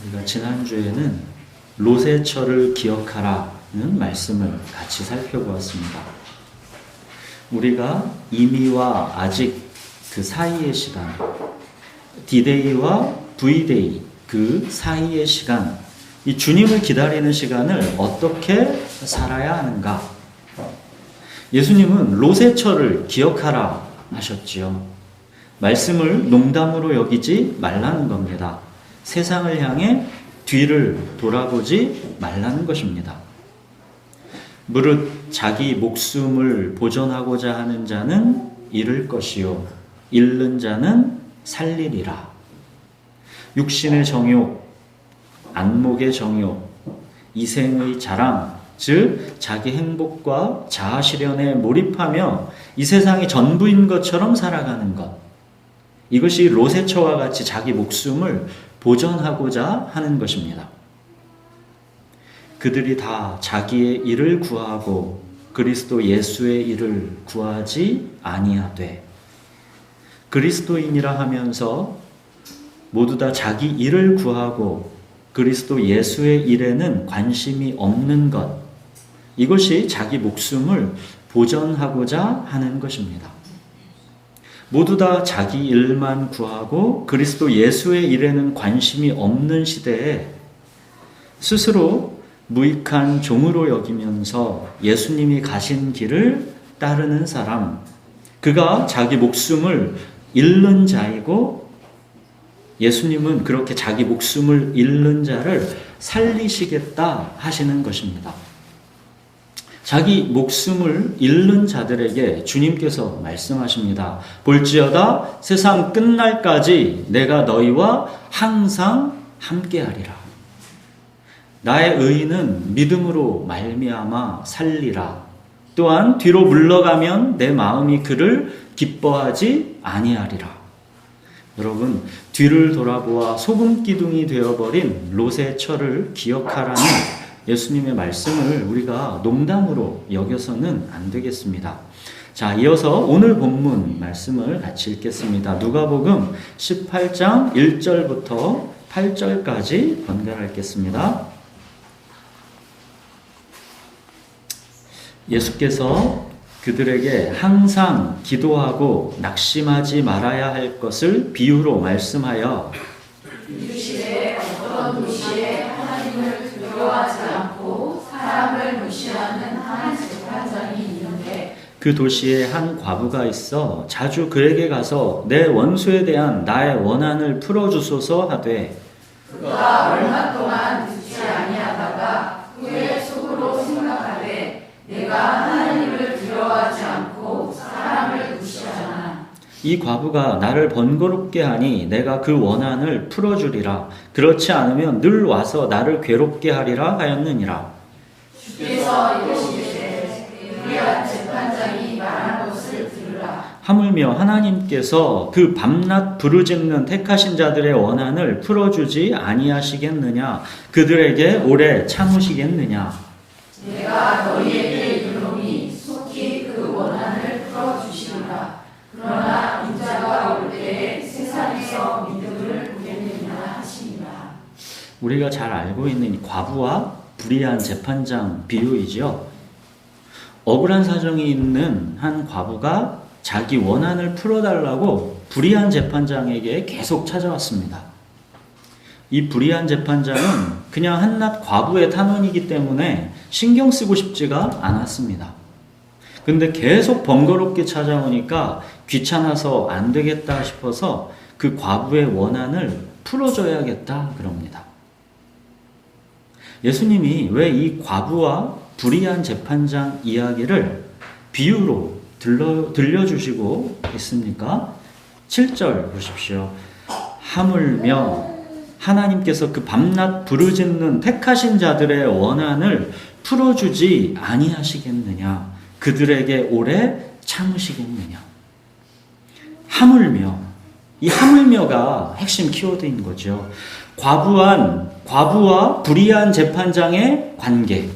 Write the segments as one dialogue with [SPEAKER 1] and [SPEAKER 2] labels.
[SPEAKER 1] 우리가 지난주에는 롯의 처를 기억하라는 말씀을 같이 살펴보았습니다. 우리가 이미와 아직 그 사이의 시간, 디데이와 V데이 그 사이의 시간, 이 주님을 기다리는 시간을 어떻게 살아야 하는가? 예수님은 롯의 처를 기억하라 하셨지요. 말씀을 농담으로 여기지 말라는 겁니다. 세상을 향해 뒤를 돌아보지 말라는 것입니다. 무릇 자기 목숨을 보존하고자 하는 자는 잃을 것이요 잃는 자는 살리리라. 육신의 정욕, 안목의 정욕, 이생의 자랑, 즉 자기 행복과 자아실현에 몰입하며 이 세상이 전부인 것처럼 살아가는 것, 이것이 롯의 처와 같이 자기 목숨을 보존하고자 하는 것입니다. 그들이 다 자기의 일을 구하고 그리스도 예수의 일을 구하지 아니하되, 그리스도인이라 하면서 모두 다 자기 일을 구하고 그리스도 예수의 일에는 관심이 없는 것, 이것이 자기 목숨을 보존하고자 하는 것입니다. 모두 다 자기 일만 구하고 그리스도 예수의 일에는 관심이 없는 시대에 스스로 무익한 종으로 여기면서 예수님이 가신 길을 따르는 사람, 그가 자기 목숨을 잃는 자이고 예수님은 그렇게 자기 목숨을 잃는 자를 살리시겠다 하시는 것입니다. 자기 목숨을 잃는 자들에게 주님께서 말씀하십니다. 볼지어다 세상 끝날까지 내가 너희와 항상 함께하리라. 나의 의인은 믿음으로 말미암아 살리라. 또한 뒤로 물러가면 내 마음이 그를 기뻐하지 아니하리라. 여러분, 뒤를 돌아보아 소금기둥이 되어버린 롯의 처를 기억하라는 예수님의 말씀을 우리가 농담으로 여겨서는 안 되겠습니다. 자, 이어서 오늘 본문 말씀을 같이 읽겠습니다. 누가복음 18장 1절부터 8절까지 번갈아 읽겠습니다. 예수께서 그들에게 항상 기도하고 낙심하지 말아야 할 것을 비유로 말씀하여,
[SPEAKER 2] 이 시대에 어떤 도시에 하나님을 두려워하지 않고 사람을 무시하는 한 재판장이 있는데,
[SPEAKER 1] 그 도시에 한 과부가 있어 자주 그에게 가서 내 원수에 대한 나의 원한을 풀어주소서 하되,
[SPEAKER 2] 그가 얼마 동안 듣지 아니하다가 후에 속으로 생각하되 내가 하나님을 두려워하지 않고 사람을 무시하나.
[SPEAKER 1] 이 과부가 나를 번거롭게 하니 내가 그 원한을 풀어주리라. 그렇지 않으면 늘 와서 나를 괴롭게 하리라 하였느니라.
[SPEAKER 2] 주께서 이르시되 유리한 재판장이 말한 것을 들으라.
[SPEAKER 1] 하물며 하나님께서 그 밤낮 부르짖는 택하신 자들의 원한을 풀어주지 아니하시겠느냐? 그들에게 오래 참으시겠느냐?
[SPEAKER 2] 내가 너희에게 이르노니 속히 그 원한을 풀어주시리라. 그러나 인자가 올 때에 세상에서 믿음을 보겠느냐 하시니라.
[SPEAKER 1] 우리가 잘 알고 있는 이 과부와 불의한 재판장 비유이죠. 억울한 사정이 있는 한 과부가 자기 원한을 풀어달라고 불의한 재판장에게 계속 찾아왔습니다. 이 불의한 재판장은 그냥 한낱 과부의 탄원이기 때문에 신경 쓰고 싶지가 않았습니다. 근데 계속 번거롭게 찾아오니까 귀찮아서 안 되겠다 싶어서 그 과부의 원한을 풀어줘야겠다 그럽니다. 예수님이 왜 이 과부와 불의한 재판장 이야기를 비유로 들려주시고 있습니까? 7절 보십시오. 하물며 하나님께서 그 밤낮 부르짖는 택하신 자들의 원한을 풀어주지 아니하시겠느냐? 그들에게 오래 참으시겠느냐? 하물며, 이 하물며가 핵심 키워드인 거죠. 과부와 불의한 재판장의 관계,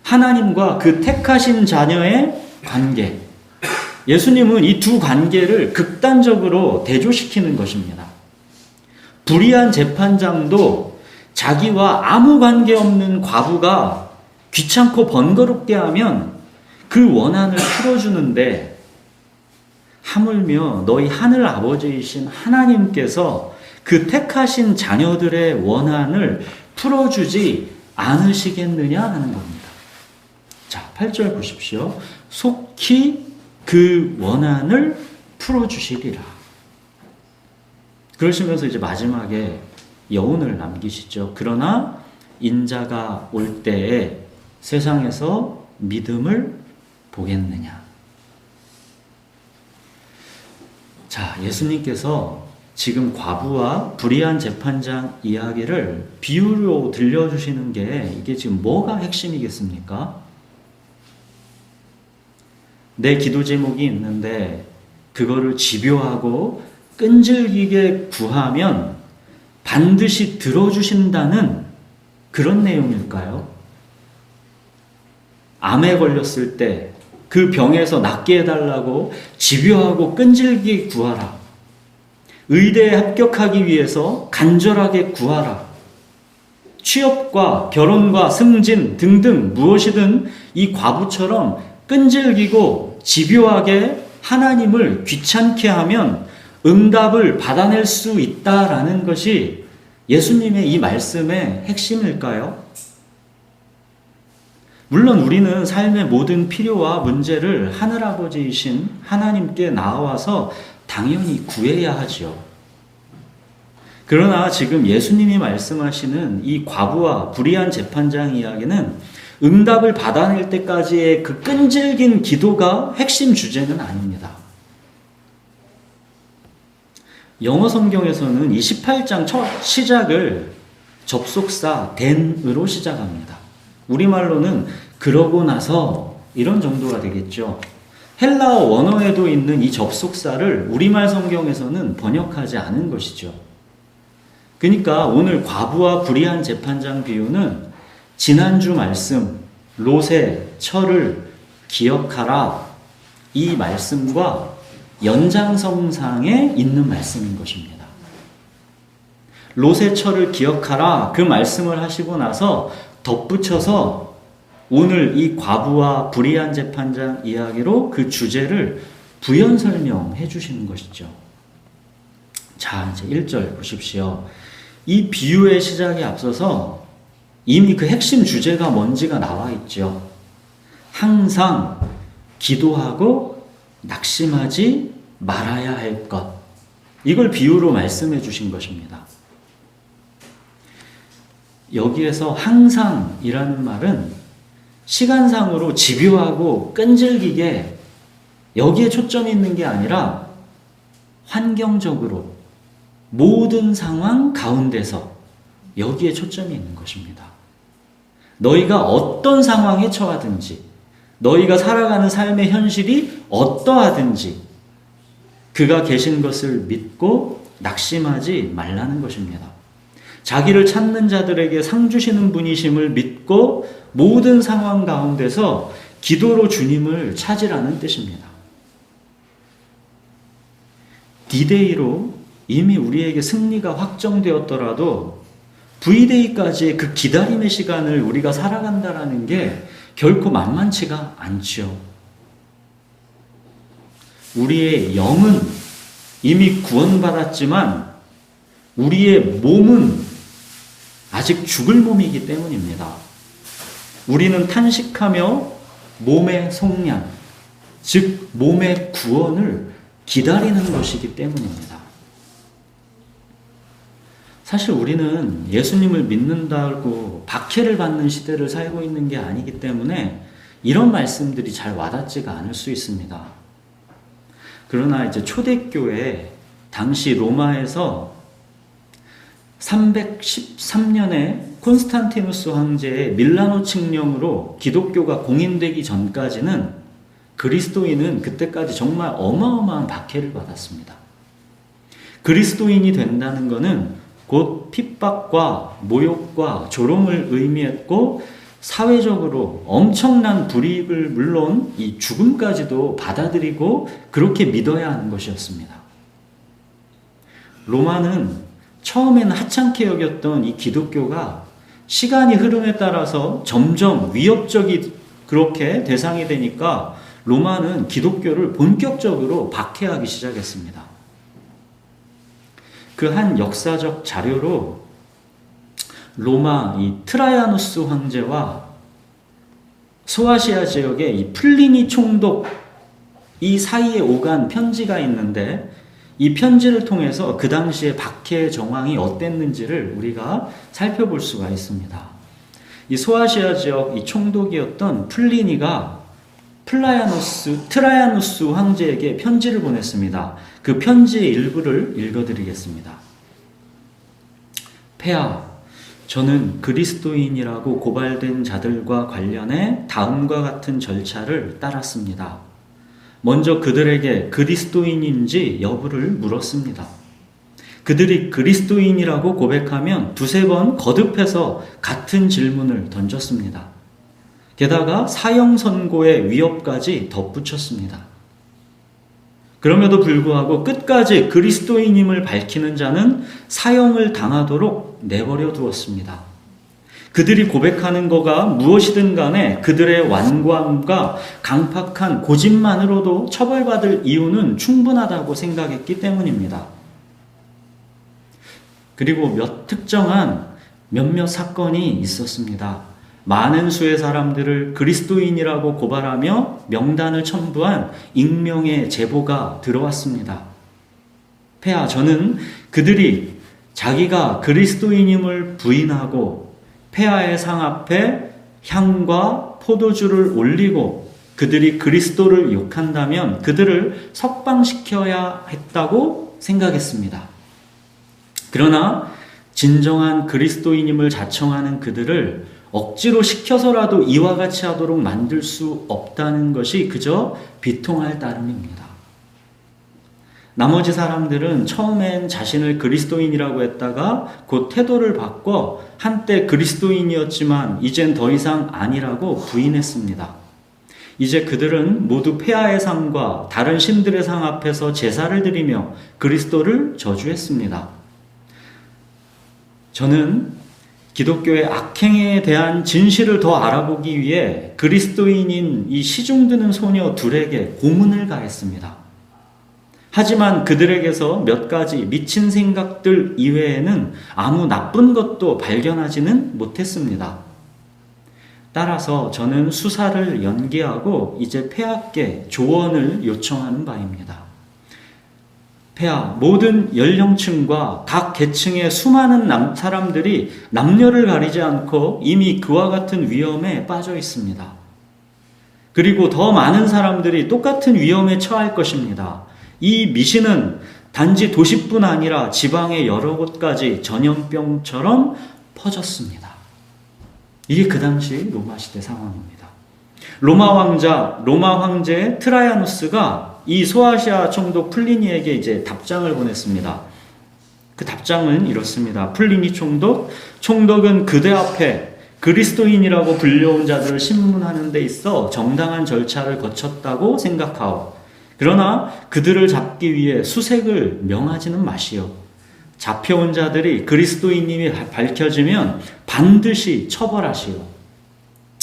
[SPEAKER 1] 하나님과 그 택하신 자녀의 관계, 예수님은 이 두 관계를 극단적으로 대조시키는 것입니다. 불의한 재판장도 자기와 아무 관계없는 과부가 귀찮고 번거롭게 하면 그 원한을 풀어주는데, 하물며 너희 하늘 아버지이신 하나님께서 그 택하신 자녀들의 원한을 풀어주지 않으시겠느냐 하는 겁니다. 자, 8절 보십시오. 속히 그 원한을 풀어주시리라. 그러시면서 이제 마지막에 여운을 남기시죠. 그러나 인자가 올 때에 세상에서 믿음을 보겠느냐. 자, 예수님께서 지금 과부와 불의한 재판장 이야기를 비유로 들려주시는 게 이게 지금 뭐가 핵심이겠습니까? 내 기도 제목이 있는데 그거를 집요하고 끈질기게 구하면 반드시 들어주신다는 그런 내용일까요? 암에 걸렸을 때 그 병에서 낫게 해달라고 집요하고 끈질기게 구하라. 의대에 합격하기 위해서 간절하게 구하라. 취업과 결혼과 승진 등등 무엇이든 이 과부처럼 끈질기고 집요하게 하나님을 귀찮게 하면 응답을 받아낼 수 있다라는 것이 예수님의 이 말씀의 핵심일까요? 물론 우리는 삶의 모든 필요와 문제를 하늘아버지이신 하나님께 나와서 당연히 구해야 하지요. 그러나 지금 예수님이 말씀하시는 이 과부와 불의한 재판장 이야기는 응답을 받아낼 때까지의 그 끈질긴 기도가 핵심 주제는 아닙니다. 영어 성경에서는 28장 첫 시작을 접속사 then으로 시작합니다. 우리말로는 그러고 나서 이런 정도가 되겠죠. 헬라어 원어에도 있는 이 접속사를 우리말 성경에서는 번역하지 않은 것이죠. 그러니까 오늘 과부와 불의한 재판장 비유는 지난주 말씀 롯의 철을 기억하라 이 말씀과 연장선상에 있는 말씀인 것입니다. 롯의 철을 기억하라 그 말씀을 하시고 나서 덧붙여서 오늘 이 과부와 불의한 재판장 이야기로 그 주제를 부연 설명해 주시는 것이죠. 자, 이제 1절 보십시오. 이 비유의 시작에 앞서서 이미 그 핵심 주제가 뭔지가 나와 있죠. 항상 기도하고 낙심하지 말아야 할 것. 이걸 비유로 말씀해 주신 것입니다. 여기에서 항상이라는 말은 시간상으로 집요하고 끈질기게 여기에 초점이 있는 게 아니라 환경적으로 모든 상황 가운데서 여기에 초점이 있는 것입니다. 너희가 어떤 상황에 처하든지 너희가 살아가는 삶의 현실이 어떠하든지 그가 계신 것을 믿고 낙심하지 말라는 것입니다. 자기를 찾는 자들에게 상 주시는 분이심을 믿고 모든 상황 가운데서 기도로 주님을 찾으라는 뜻입니다. D-Day로 이미 우리에게 승리가 확정되었더라도 V-Day까지의 그 기다림의 시간을 우리가 살아간다라는 게 결코 만만치가 않죠. 우리의 영은 이미 구원받았지만 우리의 몸은 아직 죽을 몸이기 때문입니다. 우리는 탄식하며 몸의 속량, 즉 몸의 구원을 기다리는 것이기 때문입니다. 사실 우리는 예수님을 믿는다고 박해를 받는 시대를 살고 있는 게 아니기 때문에 이런 말씀들이 잘 와닿지가 않을 수 있습니다. 그러나 이제 초대교회 당시 로마에서 313년에 콘스탄티누스 황제의 밀라노 칙령으로 기독교가 공인되기 전까지는 그리스도인은 그때까지 정말 어마어마한 박해를 받았습니다. 그리스도인이 된다는 것은 곧 핍박과 모욕과 조롱을 의미했고 사회적으로 엄청난 불이익을 물론 이 죽음까지도 받아들이고 그렇게 믿어야 하는 것이었습니다. 로마는 처음에는 하찮게 여겼던 이 기독교가 시간이 흐름에 따라서 점점 위협적이 그렇게 대상이 되니까 로마는 기독교를 본격적으로 박해하기 시작했습니다. 그 한 역사적 자료로 로마 이 트라이아누스 황제와 소아시아 지역의 이 플리니 총독 이 사이에 오간 편지가 있는데 이 편지를 통해서 그 당시의 박해 정황이 어땠는지를 우리가 살펴볼 수가 있습니다. 이 소아시아 지역 이 총독이었던 플리니가 트라이아누스 황제에게 편지를 보냈습니다. 그 편지의 일부를 읽어드리겠습니다. 폐하, 저는 그리스도인이라고 고발된 자들과 관련해 다음과 같은 절차를 따랐습니다. 먼저 그들에게 그리스도인인지 여부를 물었습니다. 그들이 그리스도인이라고 고백하면 두세 번 거듭해서 같은 질문을 던졌습니다. 게다가 사형 선고의 위협까지 덧붙였습니다. 그럼에도 불구하고 끝까지 그리스도인임을 밝히는 자는 사형을 당하도록 내버려 두었습니다. 그들이 고백하는 거가 무엇이든 간에 그들의 완고함과 강팍한 고집만으로도 처벌받을 이유는 충분하다고 생각했기 때문입니다. 그리고 특정한 몇몇 사건이 있었습니다. 많은 수의 사람들을 그리스도인이라고 고발하며 명단을 첨부한 익명의 제보가 들어왔습니다. 폐하, 저는 그들이 자기가 그리스도인임을 부인하고 폐하의 상 앞에 향과 포도주를 올리고 그들이 그리스도를 욕한다면 그들을 석방시켜야 했다고 생각했습니다. 그러나 진정한 그리스도인임을 자청하는 그들을 억지로 시켜서라도 이와 같이 하도록 만들 수 없다는 것이 그저 비통할 따름입니다. 나머지 사람들은 처음엔 자신을 그리스도인이라고 했다가 곧 태도를 바꿔 한때 그리스도인이었지만 이젠 더 이상 아니라고 부인했습니다. 이제 그들은 모두 폐하의 상과 다른 신들의 상 앞에서 제사를 드리며 그리스도를 저주했습니다. 저는 기독교의 악행에 대한 진실을 더 알아보기 위해 그리스도인인 이 시중드는 소녀 둘에게 고문을 가했습니다. 하지만 그들에게서 몇 가지 미친 생각들 이외에는 아무 나쁜 것도 발견하지는 못했습니다. 따라서 저는 수사를 연기하고 이제 폐하께 조언을 요청하는 바입니다. 폐하, 모든 연령층과 각 계층의 수많은 사람들이 남녀를 가리지 않고 이미 그와 같은 위험에 빠져 있습니다. 그리고 더 많은 사람들이 똑같은 위험에 처할 것입니다. 이 미신은 단지 도시뿐 아니라 지방의 여러 곳까지 전염병처럼 퍼졌습니다. 이게 그 당시 로마 시대 상황입니다. 로마 황제 트라이아누스가 이 소아시아 총독 플리니에게 이제 답장을 보냈습니다. 그 답장은 이렇습니다. 플리니 총독은 그대 앞에 그리스도인이라고 불려온 자들을 신문하는 데 있어 정당한 절차를 거쳤다고 생각하오. 그러나 그들을 잡기 위해 수색을 명하지는 마시오. 잡혀온 자들이 그리스도인임이 밝혀지면 반드시 처벌하시오.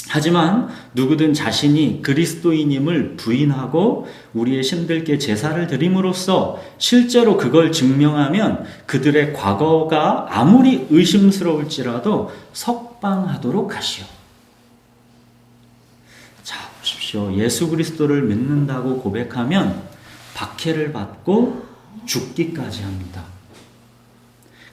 [SPEAKER 1] 하지만 누구든 자신이 그리스도인임을 부인하고 우리의 신들께 제사를 드림으로써 실제로 그걸 증명하면 그들의 과거가 아무리 의심스러울지라도 석방하도록 하시오. 자, 보십시오. 예수 그리스도를 믿는다고 고백하면 박해를 받고 죽기까지 합니다.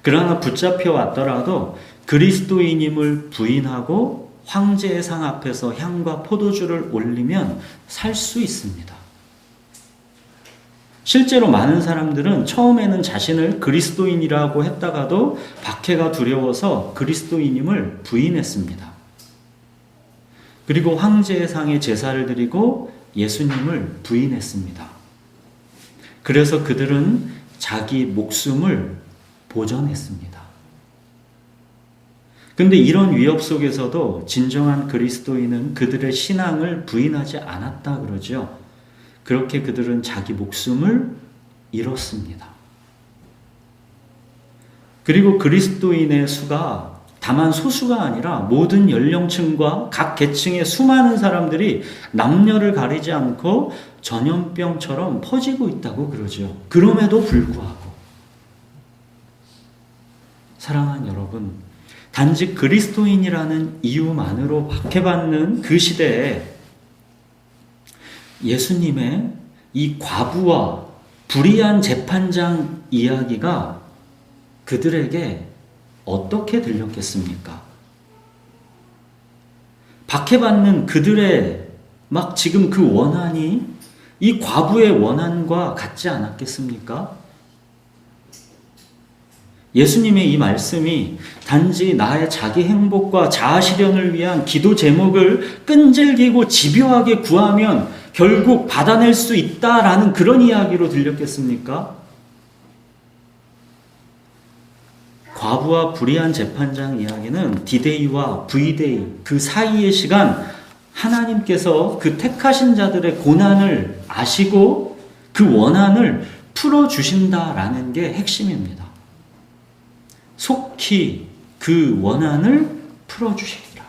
[SPEAKER 1] 그러나 붙잡혀 왔더라도 그리스도인임을 부인하고 황제의 상 앞에서 향과 포도주를 올리면 살 수 있습니다. 실제로 많은 사람들은 처음에는 자신을 그리스도인이라고 했다가도 박해가 두려워서 그리스도인임을 부인했습니다. 그리고 황제의 상에 제사를 드리고 예수님을 부인했습니다. 그래서 그들은 자기 목숨을 보전했습니다. 근데 이런 위협 속에서도 진정한 그리스도인은 그들의 신앙을 부인하지 않았다 그러죠. 그렇게 그들은 자기 목숨을 잃었습니다. 그리고 그리스도인의 수가 다만 소수가 아니라 모든 연령층과 각 계층의 수많은 사람들이 남녀를 가리지 않고 전염병처럼 퍼지고 있다고 그러죠. 그럼에도 불구하고 사랑하는 여러분, 단지 그리스도인이라는 이유만으로 박해받는 그 시대에 예수님의 이 과부와 불의한 재판장 이야기가 그들에게 어떻게 들렸겠습니까? 박해받는 그들의 막 지금 그 원한이 이 과부의 원한과 같지 않았겠습니까? 예수님의 이 말씀이 단지 나의 자기 행복과 자아 실현을 위한 기도 제목을 끈질기고 집요하게 구하면 결국 받아낼 수 있다라는 그런 이야기로 들렸겠습니까? 과부와 불의한 재판장 이야기는 D-Day와 V-Day 그 사이의 시간 하나님께서 그 택하신 자들의 고난을 아시고 그 원한을 풀어주신다라는 게 핵심입니다. 속히 그 원한을 풀어주시리라.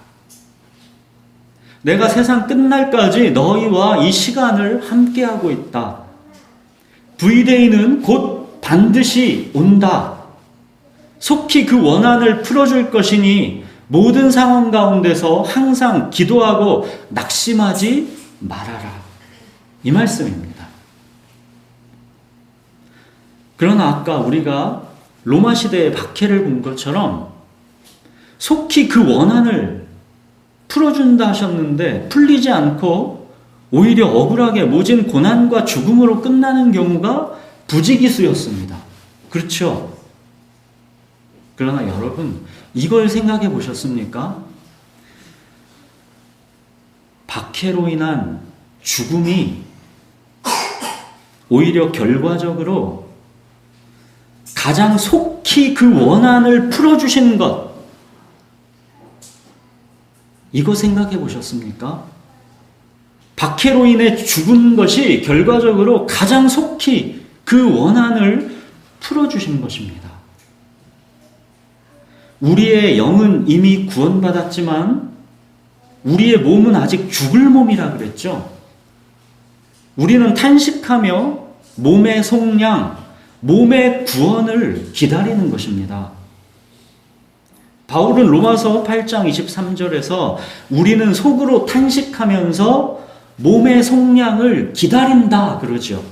[SPEAKER 1] 내가 세상 끝날까지 너희와 이 시간을 함께하고 있다. V-Day는 곧 반드시 온다. 속히 그 원한을 풀어줄 것이니 모든 상황 가운데서 항상 기도하고 낙심하지 말아라. 이 말씀입니다. 그러나 아까 우리가 로마 시대의 박해를 본 것처럼 속히 그 원한을 풀어준다 하셨는데 풀리지 않고 오히려 억울하게 모진 고난과 죽음으로 끝나는 경우가 부지기수였습니다. 그렇죠? 그러나 여러분, 이걸 생각해 보셨습니까? 박해로 인한 죽음이 오히려 결과적으로 가장 속히 그 원한을 풀어주신 것, 이거 생각해 보셨습니까? 박해로 인해 죽은 것이 결과적으로 가장 속히 그 원한을 풀어주신 것입니다. 우리의 영은 이미 구원받았지만 우리의 몸은 아직 죽을 몸이라 그랬죠. 우리는 탄식하며 몸의 속량, 몸의 구원을 기다리는 것입니다. 바울은 로마서 8장 23절에서 우리는 속으로 탄식하면서 몸의 속량을 기다린다 그러죠.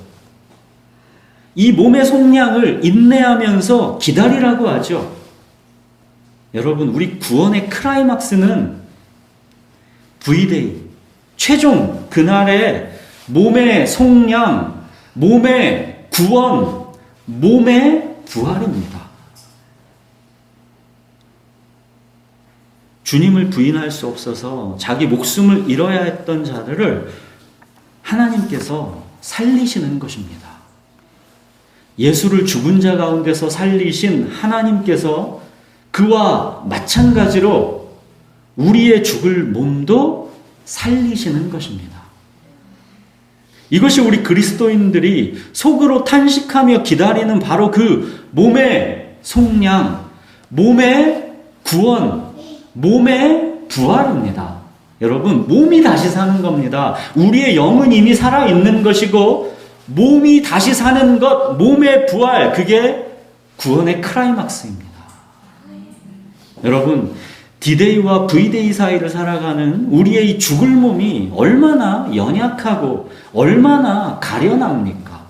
[SPEAKER 1] 이 몸의 속량을 인내하면서 기다리라고 하죠. 여러분, 우리 구원의 클라이막스는 V-Day, 최종 그날의 몸의 속량, 몸의 구원, 몸의 부활입니다. 주님을 부인할 수 없어서 자기 목숨을 잃어야 했던 자들을 하나님께서 살리시는 것입니다. 예수를 죽은 자 가운데서 살리신 하나님께서 그와 마찬가지로 우리의 죽을 몸도 살리시는 것입니다. 이것이 우리 그리스도인들이 속으로 탄식하며 기다리는 바로 그 몸의 속량, 몸의 구원, 몸의 부활입니다. 여러분, 몸이 다시 사는 겁니다. 우리의 영은 이미 살아있는 것이고 몸이 다시 사는 것, 몸의 부활, 그게 구원의 클라이막스입니다. 여러분, D-Day와 V-Day 사이를 살아가는 우리의 이 죽을 몸이 얼마나 연약하고 얼마나 가련합니까?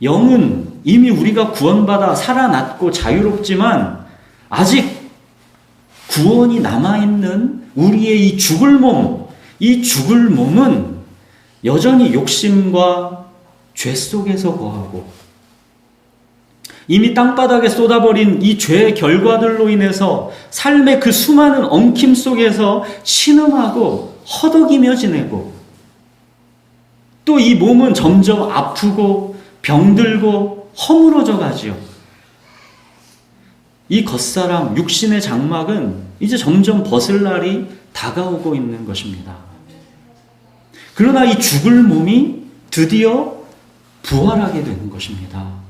[SPEAKER 1] 영은 이미 우리가 구원받아 살아났고 자유롭지만 아직 구원이 남아있는 우리의 이 죽을 몸, 이 죽을 몸은 여전히 욕심과 죄 속에서 거하고 이미 땅바닥에 쏟아버린 이 죄의 결과들로 인해서 삶의 그 수많은 엉킴 속에서 신음하고 허덕이며 지내고 또 이 몸은 점점 아프고 병들고 허물어져 가지요. 이 겉사람, 육신의 장막은 이제 점점 벗을 날이 다가오고 있는 것입니다. 그러나 이 죽을 몸이 드디어 부활하게 되는 것입니다.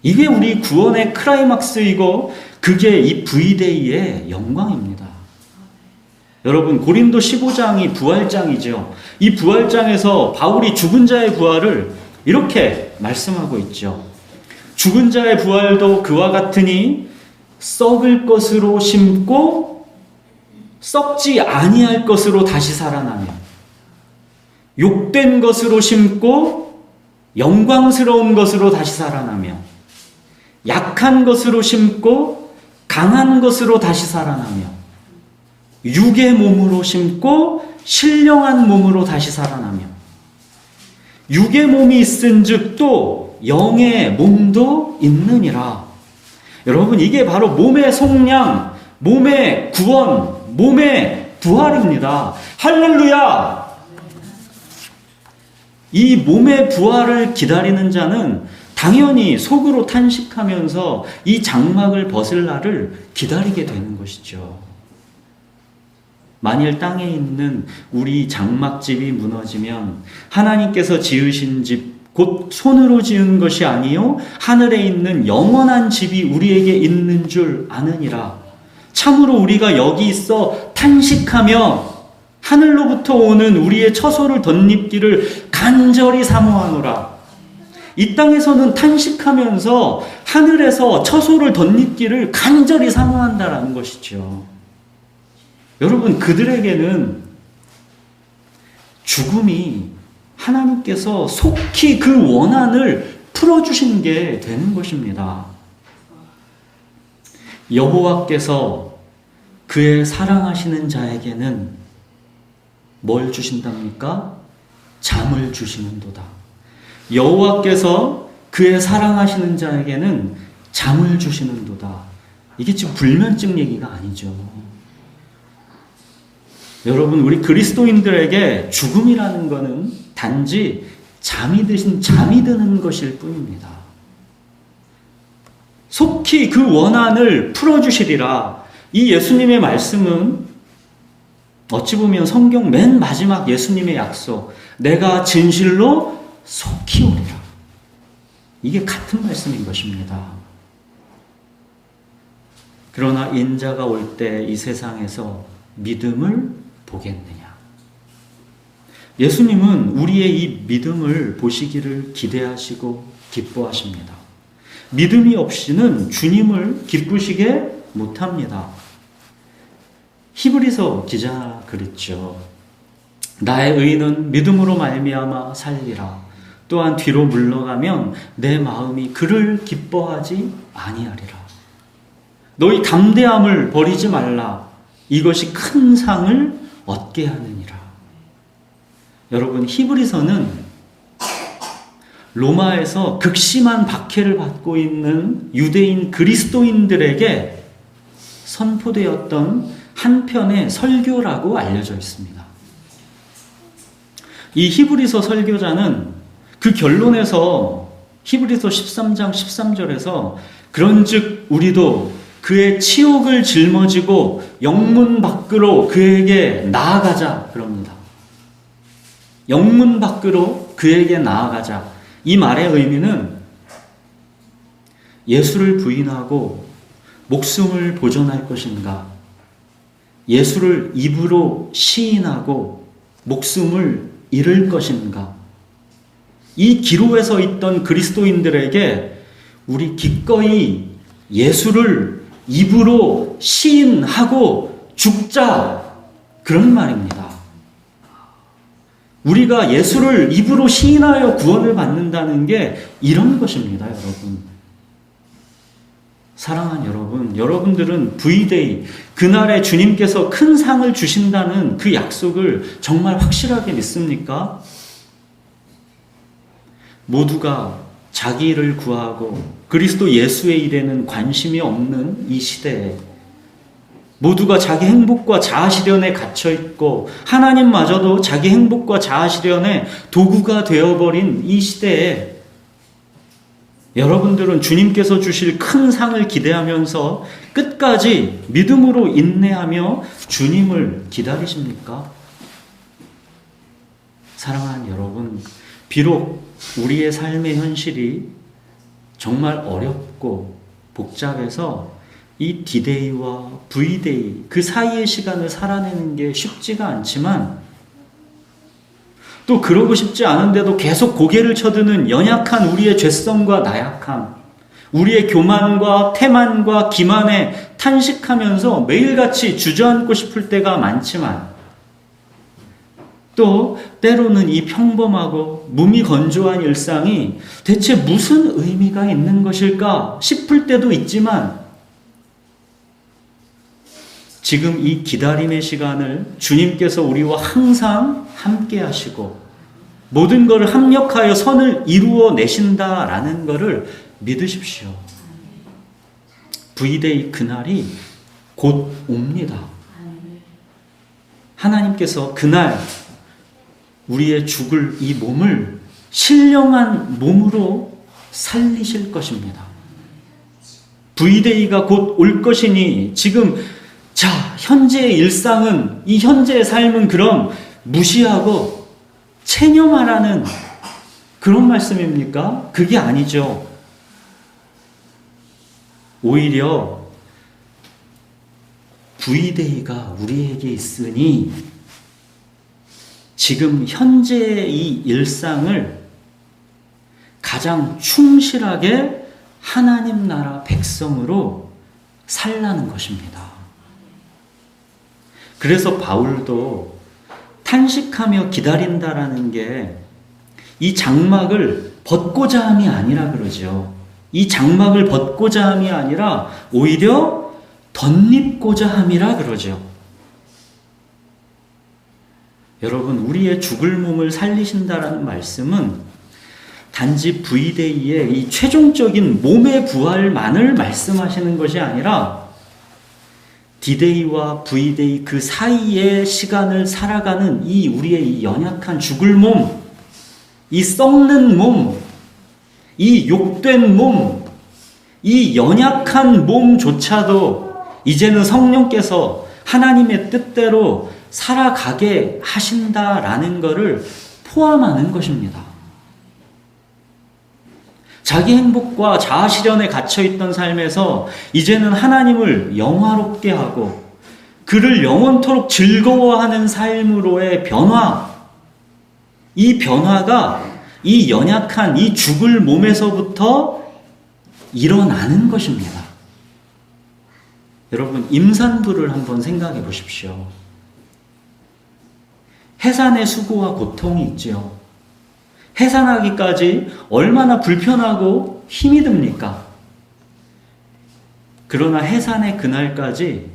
[SPEAKER 1] 이게 우리 구원의 클라이막스이고 그게 이 V-Day의 영광입니다. 여러분, 고린도 15장이 부활장이죠. 이 부활장에서 바울이 죽은 자의 부활을 이렇게 말씀하고 있죠. 죽은 자의 부활도 그와 같으니 썩을 것으로 심고 썩지 아니할 것으로 다시 살아나며, 욕된 것으로 심고 영광스러운 것으로 다시 살아나며, 약한 것으로 심고 강한 것으로 다시 살아나며, 육의 몸으로 심고 신령한 몸으로 다시 살아나며, 육의 몸이 있은즉 또 영의 몸도 있느니라. 여러분, 이게 바로 몸의 속량, 몸의 구원, 몸의 부활입니다. 할렐루야! 이 몸의 부활을 기다리는 자는 당연히 속으로 탄식하면서 이 장막을 벗을 날을 기다리게 되는 것이죠. 만일 땅에 있는 우리 장막집이 무너지면 하나님께서 지으신 집, 곧 손으로 지은 것이 아니요 하늘에 있는 영원한 집이 우리에게 있는 줄 아느니라. 참으로 우리가 여기 있어 탄식하며 하늘로부터 오는 우리의 처소를 덧입기를 간절히 사모하노라. 이 땅에서는 탄식하면서 하늘에서 처소를 덧입기를 간절히 사모한다라는 것이죠. 여러분, 그들에게는 죽음이 하나님께서 속히 그 원한을 풀어주신 게 되는 것입니다. 여호와께서 그의 사랑하시는 자에게는 뭘 주신답니까? 잠을 주시는도다. 여호와께서 그의 사랑하시는 자에게는 잠을 주시는도다. 이게 지금 불면증 얘기가 아니죠. 여러분, 우리 그리스도인들에게 죽음이라는 것은 단지 잠이 드는 것일 뿐입니다. 속히 그 원한을 풀어주시리라. 이 예수님의 말씀은 어찌 보면 성경 맨 마지막 예수님의 약속, 내가 진실로 속히 오리라. 이게 같은 말씀인 것입니다. 그러나 인자가 올 때 이 세상에서 믿음을 보겠느냐? 예수님은 우리의 이 믿음을 보시기를 기대하시고 기뻐하십니다. 믿음이 없이는 주님을 기쁘시게 못합니다. 히브리서 기자가 그랬죠. 나의 의는 믿음으로 말미암아 살리라. 또한 뒤로 물러가면 내 마음이 그를 기뻐하지 아니하리라. 너희 담대함을 버리지 말라. 이것이 큰 상을 얻게 하느니라. 여러분, 히브리서는 로마에서 극심한 박해를 받고 있는 유대인 그리스도인들에게 선포되었던 한 편의 설교라고 알려져 있습니다. 이 히브리서 설교자는 그 결론에서 히브리서 13장 13절에서 그런즉 우리도 그의 치욕을 짊어지고 영문 밖으로 그에게 나아가자 그럽니다. 영문 밖으로 그에게 나아가자. 이 말의 의미는 예수를 부인하고 목숨을 보존할 것인가, 예수를 입으로 시인하고 목숨을 잃을 것인가. 이 기로에 서 있던 그리스도인들에게 우리 기꺼이 예수를 입으로 시인하고 죽자, 그런 말입니다. 우리가 예수를 입으로 시인하여 구원을 받는다는 게 이런 것입니다, 여러분. 사랑하는 여러분, 여러분들은 V-Day, 그날에 주님께서 큰 상을 주신다는 그 약속을 정말 확실하게 믿습니까? 모두가 자기 일을 구하고 그리스도 예수의 일에는 관심이 없는 이 시대에, 모두가 자기 행복과 자아실현에 갇혀있고 하나님마저도 자기 행복과 자아실현의 도구가 되어버린 이 시대에 여러분들은 주님께서 주실 큰 상을 기대하면서 끝까지 믿음으로 인내하며 주님을 기다리십니까? 사랑하는 여러분, 비록 우리의 삶의 현실이 정말 어렵고 복잡해서 이 D-Day와 V-Day 그 사이의 시간을 살아내는 게 쉽지가 않지만 또 그러고 싶지 않은데도 계속 고개를 쳐드는 연약한 우리의 죄성과 나약함, 우리의 교만과 태만과 기만에 탄식하면서 매일같이 주저앉고 싶을 때가 많지만 또 때로는 이 평범하고 몸이 건조한 일상이 대체 무슨 의미가 있는 것일까 싶을 때도 있지만 지금 이 기다림의 시간을 주님께서 우리와 항상 함께 하시고 모든 것을 합력하여 선을 이루어 내신다라는 것을 믿으십시오. V-Day 그날이 곧 옵니다. 하나님께서 그날 우리의 죽을 이 몸을 신령한 몸으로 살리실 것입니다. V-Day가 곧 올 것이니 지금 현재의 일상은 이 현재의 삶은 그럼 무시하고 체념하라는 그런 말씀입니까? 그게 아니죠. 오히려 V-Day가 우리에게 있으니 지금 현재의 이 일상을 가장 충실하게 하나님 나라 백성으로 살라는 것입니다. 그래서 바울도 탄식하며 기다린다라는 게 이 장막을 벗고자 함이 아니라 그러죠. 이 장막을 벗고자 함이 아니라 오히려 덧입고자 함이라 그러죠. 여러분, 우리의 죽을 몸을 살리신다라는 말씀은 단지 V-Day의 이 최종적인 몸의 부활만을 말씀하시는 것이 아니라 D-Day와 V-Day 그 사이의 시간을 살아가는 이 우리의 이 연약한 죽을 몸, 이 썩는 몸, 이 욕된 몸, 이 연약한 몸조차도 이제는 성령께서 하나님의 뜻대로 살아가게 하신다라는 것을 포함하는 것입니다. 자기 행복과 자아 실현에 갇혀있던 삶에서 이제는 하나님을 영화롭게 하고 그를 영원토록 즐거워하는 삶으로의 변화, 이 변화가 이 연약한 이 죽을 몸에서부터 일어나는 것입니다. 여러분, 임산부를 한번 생각해 보십시오. 해산의 수고와 고통이 있지요. 해산하기까지 얼마나 불편하고 힘이 듭니까? 그러나 해산의 그날까지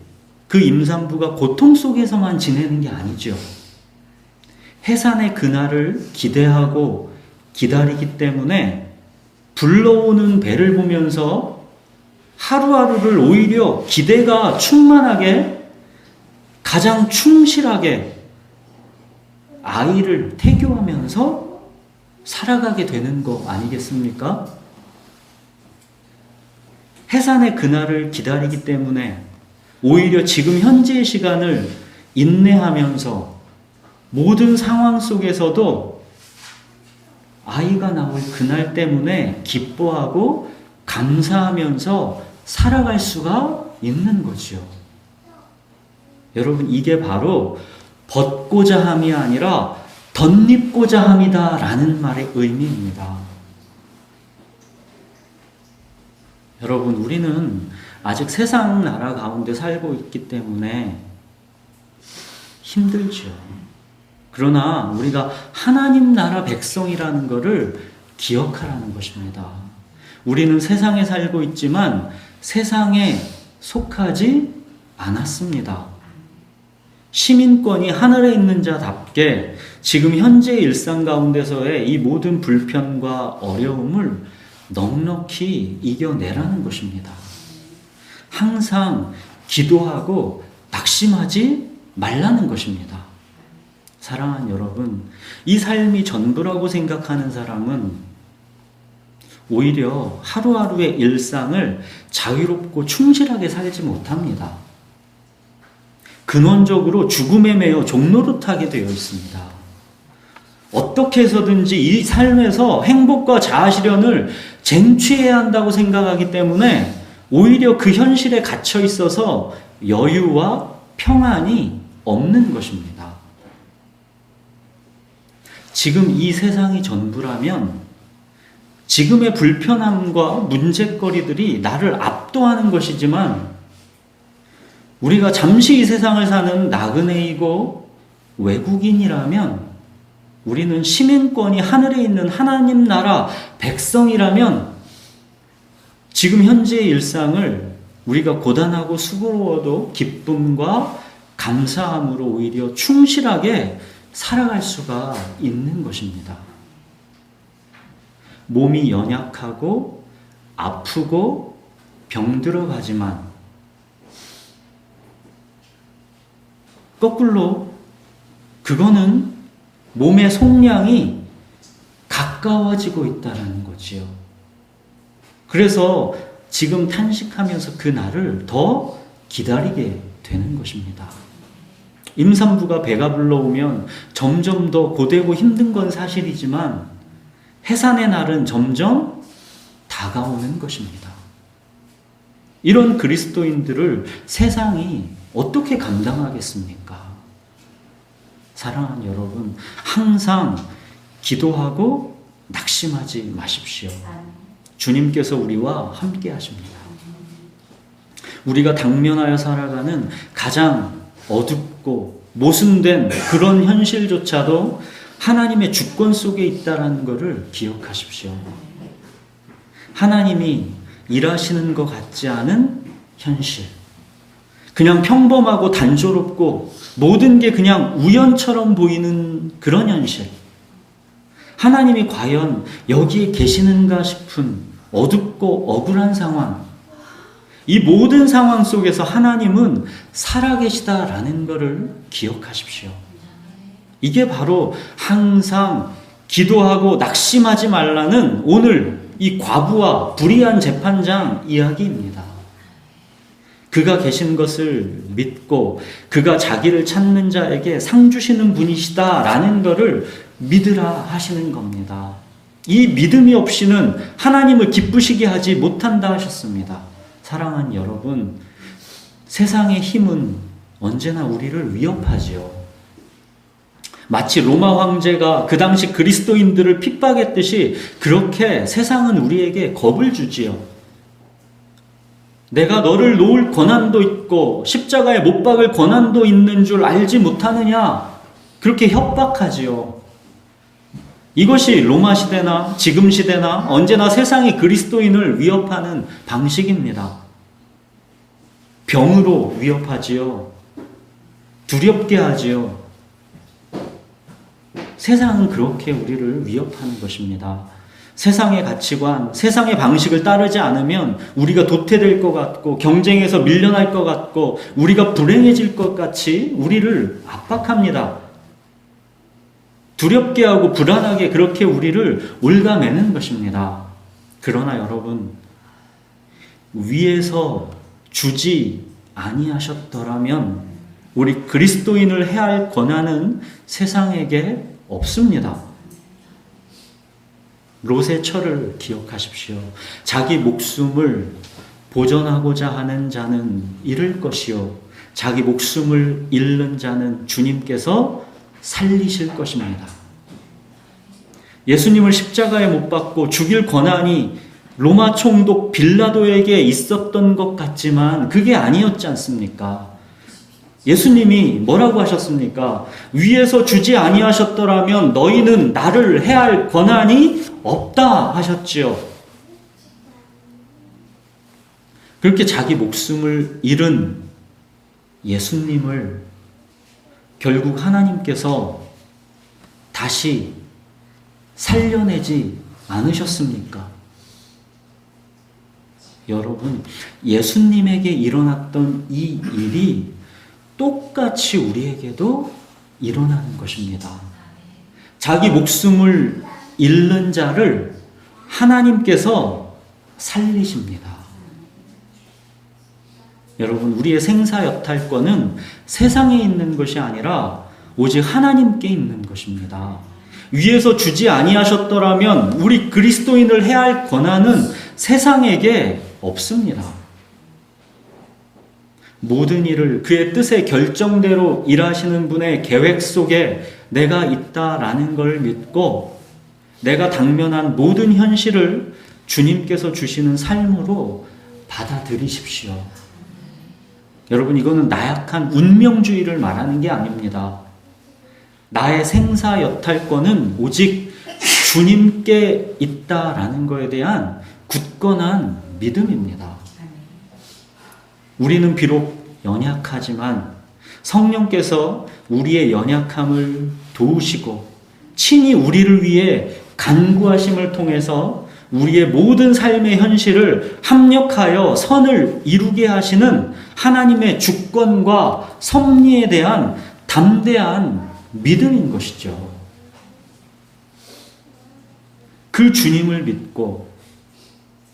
[SPEAKER 1] 그 임산부가 고통 속에서만 지내는 게 아니죠. 해산의 그날을 기대하고 기다리기 때문에 불러오는 배를 보면서 하루하루를 오히려 기대가 충만하게 가장 충실하게 아이를 태교하면서 살아가게 되는 거 아니겠습니까? 해산의 그날을 기다리기 때문에 오히려 지금 현재의 시간을 인내하면서 모든 상황 속에서도 아이가 나올 그날 때문에 기뻐하고 감사하면서 살아갈 수가 있는 거죠. 여러분, 이게 바로 벗고자 함이 아니라 덧입고자 함이다 라는 말의 의미입니다. 여러분, 우리는 아직 세상 나라 가운데 살고 있기 때문에 힘들죠. 그러나 우리가 하나님 나라 백성이라는 것을 기억하라는 것입니다. 우리는 세상에 살고 있지만 세상에 속하지 않았습니다. 시민권이 하늘에 있는 자답게 지금 현재의 일상 가운데서의 이 모든 불편과 어려움을 넉넉히 이겨내라는 것입니다. 항상 기도하고 낙심하지 말라는 것입니다. 사랑하는 여러분, 이 삶이 전부라고 생각하는 사람은 오히려 하루하루의 일상을 자유롭고 충실하게 살지 못합니다. 근원적으로 죽음에 매여 종노릇하게 되어 있습니다. 어떻게 해서든지 이 삶에서 행복과 자아실현을 쟁취해야 한다고 생각하기 때문에 오히려 그 현실에 갇혀 있어서 여유와 평안이 없는 것입니다. 지금 이 세상이 전부라면 지금의 불편함과 문제거리들이 나를 압도하는 것이지만 우리가 잠시 이 세상을 사는 나그네이고 외국인이라면 우리는 시민권이 하늘에 있는 하나님 나라 백성이라면 지금 현재의 일상을 우리가 고단하고 수고로워도 기쁨과 감사함으로 오히려 충실하게 살아갈 수가 있는 것입니다. 몸이 연약하고 아프고 병들어 가지만 거꾸로 그거는 몸의 속량이 가까워지고 있다는 거지요. 그래서 지금 탄식하면서 그 날을 더 기다리게 되는 것입니다. 임산부가 배가 불러오면 점점 더 고되고 힘든 건 사실이지만 해산의 날은 점점 다가오는 것입니다. 이런 그리스도인들을 세상이 어떻게 감당하겠습니까? 사랑하는 여러분, 항상 기도하고 낙심하지 마십시오. 주님께서 우리와 함께 하십니다. 우리가 당면하여 살아가는 가장 어둡고 모순된 그런 현실조차도 하나님의 주권 속에 있다는 것을 기억하십시오. 하나님이 일하시는 것 같지 않은 현실, 그냥 평범하고 단조롭고 모든 게 그냥 우연처럼 보이는 그런 현실, 하나님이 과연 여기에 계시는가 싶은 어둡고 억울한 상황, 이 모든 상황 속에서 하나님은 살아계시다라는 것을 기억하십시오. 이게 바로 항상 기도하고 낙심하지 말라는 오늘 이 과부와 불의한 재판장 이야기입니다. 그가 계신 것을 믿고 그가 자기를 찾는 자에게 상 주시는 분이시다라는 것을 믿으라 하시는 겁니다. 이 믿음이 없이는 하나님을 기쁘시게 하지 못한다 하셨습니다. 사랑하는 여러분, 세상의 힘은 언제나 우리를 위협하지요. 마치 로마 황제가 그 당시 그리스도인들을 핍박했듯이 그렇게 세상은 우리에게 겁을 주지요. 내가 너를 놓을 권한도 있고 십자가에 못 박을 권한도 있는 줄 알지 못하느냐, 그렇게 협박하지요. 이것이 로마 시대나 지금 시대나 언제나 세상이 그리스도인을 위협하는 방식입니다. 병으로 위협하지요. 두렵게 하지요. 세상은 그렇게 우리를 위협하는 것입니다. 세상의 가치관, 세상의 방식을 따르지 않으면 우리가 도태될 것 같고 경쟁에서 밀려날 것 같고 우리가 불행해질 것 같이 우리를 압박합니다. 두렵게 하고 불안하게 그렇게 우리를 올가매는 것입니다. 그러나 여러분, 위에서 주지 아니하셨더라면 우리 그리스도인을 해할 권한은 세상에게 없습니다. 롯의 철을 기억하십시오. 자기 목숨을 보존하고자 하는 자는 잃을 것이요, 자기 목숨을 잃는 자는 주님께서 살리실 것입니다. 예수님을 십자가에 못 박고 죽일 권한이 로마 총독 빌라도에게 있었던 것 같지만 그게 아니었지 않습니까? 예수님이 뭐라고 하셨습니까? 위에서 주지 아니하셨더라면 너희는 나를 해할 권한이 없다 하셨지요. 그렇게 자기 목숨을 잃은 예수님을 결국 하나님께서 다시 살려내지 않으셨습니까? 여러분, 예수님에게 일어났던 이 일이 똑같이 우리에게도 일어나는 것입니다. 자기 목숨을 잃는 자를 하나님께서 살리십니다. 여러분, 우리의 생사여탈권은 세상에 있는 것이 아니라 오직 하나님께 있는 것입니다. 위에서 주지 아니하셨더라면 우리 그리스도인을 해야 할 권한은 세상에게 없습니다. 모든 일을 그의 뜻의 결정대로 일하시는 분의 계획 속에 내가 있다라는 걸 믿고 내가 당면한 모든 현실을 주님께서 주시는 삶으로 받아들이십시오. 여러분, 이거는 나약한 운명주의를 말하는 게 아닙니다. 나의 생사 여탈권은 오직 주님께 있다라는 것에 대한 굳건한 믿음입니다. 우리는 비록 연약하지만 성령께서 우리의 연약함을 도우시고 친히 우리를 위해 간구하심을 통해서 우리의 모든 삶의 현실을 합력하여 선을 이루게 하시는 하나님의 주권과 섭리에 대한 담대한 믿음인 것이죠. 그 주님을 믿고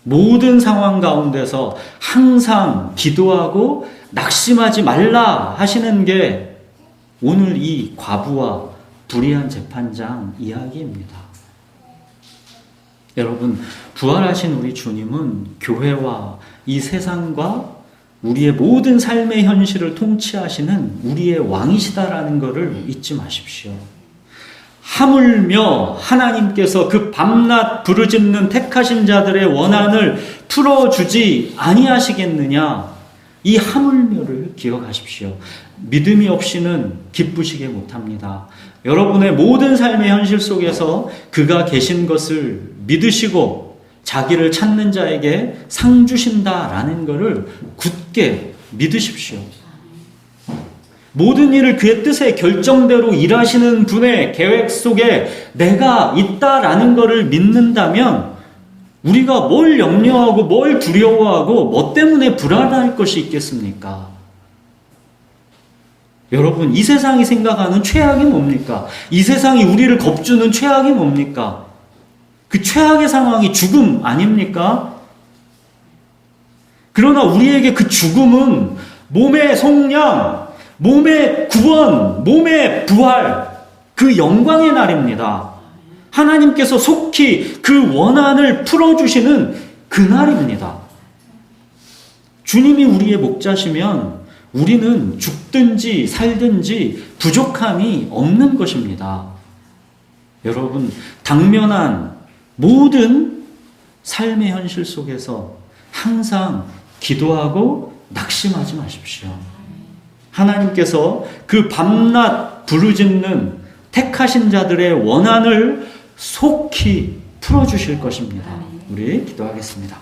[SPEAKER 1] 모든 상황 가운데서 항상 기도하고 낙심하지 말라 하시는 게 오늘 이 과부와 불의한 재판장 이야기입니다. 여러분, 부활하신 우리 주님은 교회와 이 세상과 우리의 모든 삶의 현실을 통치하시는 우리의 왕이시다라는 것을 잊지 마십시오. 하물며 하나님께서 그 밤낮 부르짖는 택하신 자들의 원한을 풀어주지 아니하시겠느냐, 이 하물며를 기억하십시오. 믿음이 없이는 기쁘시게 못합니다. 여러분의 모든 삶의 현실 속에서 그가 계신 것을 믿으시고 자기를 찾는 자에게 상 주신다라는 것을 굳게 믿으십시오. 모든 일을 그의 뜻의 결정대로 일하시는 분의 계획 속에 내가 있다라는 것을 믿는다면 우리가 뭘 염려하고 뭘 두려워하고 뭐 때문에 불안할 것이 있겠습니까? 여러분, 이 세상이 생각하는 최악이 뭡니까? 이 세상이 우리를 겁주는 최악이 뭡니까? 그 최악의 상황이 죽음 아닙니까? 그러나 우리에게 그 죽음은 몸의 속량, 몸의 구원, 몸의 부활, 그 영광의 날입니다. 하나님께서 속히 그 원한을 풀어주시는 그날입니다. 주님이 우리의 목자시면 우리는 죽든지 살든지 부족함이 없는 것입니다. 여러분, 당면한 모든 삶의 현실 속에서 항상 기도하고 낙심하지 마십시오. 하나님께서 그 밤낮 부르짖는 택하신 자들의 원한을 속히 풀어주실 것입니다. 우리 기도하겠습니다.